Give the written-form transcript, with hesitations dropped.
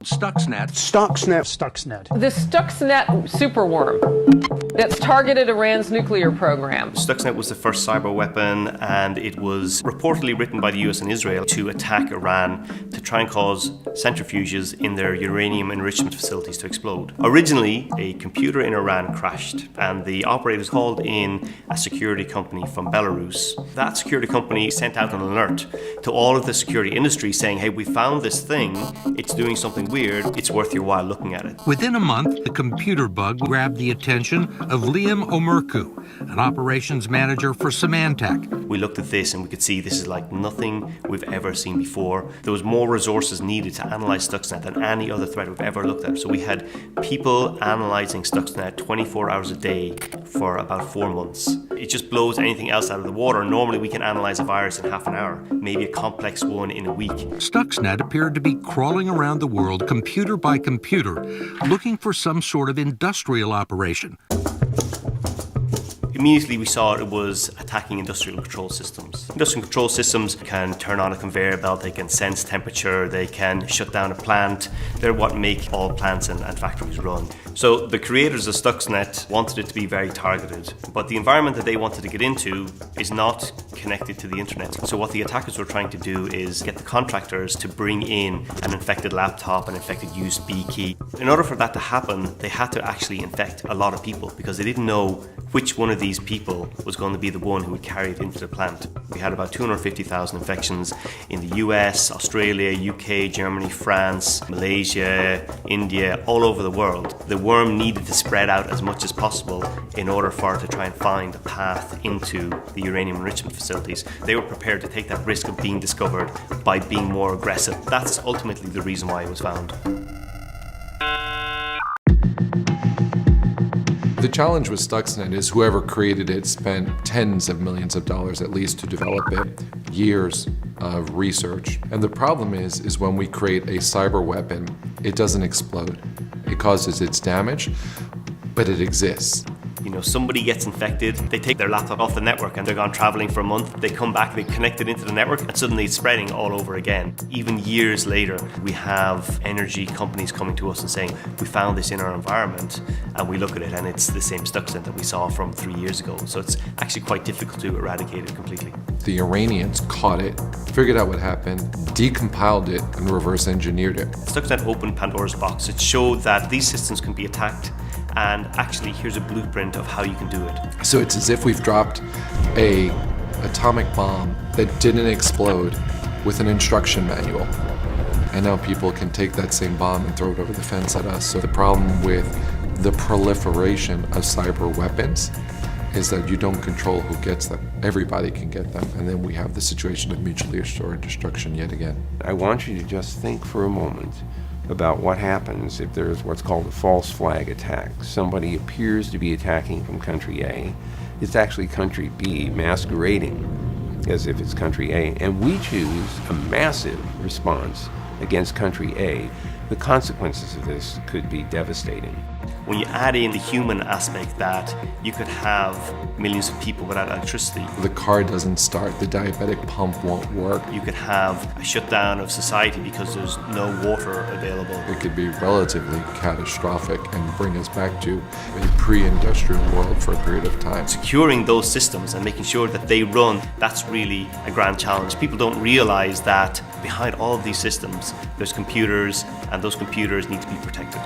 Stuxnet. The Stuxnet superworm that's targeted Iran's nuclear program. Stuxnet was the first cyber weapon, and it was reportedly written by the US and Israel to attack Iran to try and cause centrifuges in their uranium enrichment facilities to explode. Originally, a computer in Iran crashed, and the operators called in a security company from Belarus. That security company sent out an alert to all of the security industry saying, hey, we found this thing, it's doing something weird, it's worth your while looking at it. Within a month, the computer bug grabbed the attention of Liam Omerku, an operations manager for Symantec. We looked at this and we could see this is like nothing we've ever seen before. There was more resources needed to analyze Stuxnet than any other threat we've ever looked at. So we had people analyzing Stuxnet 24 hours a day for about 4 months. It just blows anything else out of the water. Normally we can analyze a virus in half an hour, maybe a complex one in a week. Stuxnet appeared to be crawling around the world computer by computer, looking for some sort of industrial operation. Immediately we saw it was attacking industrial control systems. Industrial control systems can turn on a conveyor belt, they can sense temperature, they can shut down a plant. They're what make all plants and factories run. So the creators of Stuxnet wanted it to be very targeted, but the environment that they wanted to get into is not connected to the internet. So what the attackers were trying to do is get the contractors to bring in an infected laptop, an infected USB key. In order for that to happen, they had to actually infect a lot of people because they didn't know which one of these people was going to be the one who would carry it into the plant. We had about 250,000 infections in the US, Australia, UK, Germany, France, Malaysia, India, all over the world. The worm needed to spread out as much as possible in order for it to try and find a path into the uranium enrichment facilities. They were prepared to take that risk of being discovered by being more aggressive. That's ultimately the reason why it was found. The challenge with Stuxnet is whoever created it spent tens of millions of dollars at least to develop it, years of research. And the problem is when we create a cyber weapon, it doesn't explode. It causes its damage, but it exists. You know, somebody gets infected, they take their laptop off the network and they're gone traveling for a month, they come back, they connect it into the network, and suddenly it's spreading all over again. Even years later, we have energy companies coming to us and saying, we found this in our environment, and we look at it and it's the same Stuxnet that we saw from 3 years ago. So it's actually quite difficult to eradicate it completely. The Iranians caught it, figured out what happened, decompiled it, and reverse engineered it. Stuxnet opened Pandora's box. It showed that these systems can be attacked, and actually here's a blueprint of how you can do it. So it's as if we've dropped a atomic bomb that didn't explode with an instruction manual. And now people can take that same bomb and throw it over the fence at us. So the problem with the proliferation of cyber weapons is that you don't control who gets them. Everybody can get them, and then we have the situation of mutually assured destruction yet again. I want you to just think for a moment about what happens if there's what's called a false flag attack. Somebody appears to be attacking from country A. It's actually country B masquerading as if it's country A, and we choose a massive response against country A. The consequences of this could be devastating. When you add in the human aspect that you could have millions of people without electricity. The car doesn't start, the diabetic pump won't work. You could have a shutdown of society because there's no water available. It could be relatively catastrophic and bring us back to a pre-industrial world for a period of time. Securing those systems and making sure that they run, that's really a grand challenge. People don't realize that behind all of these systems, there's computers, and those computers need to be protected.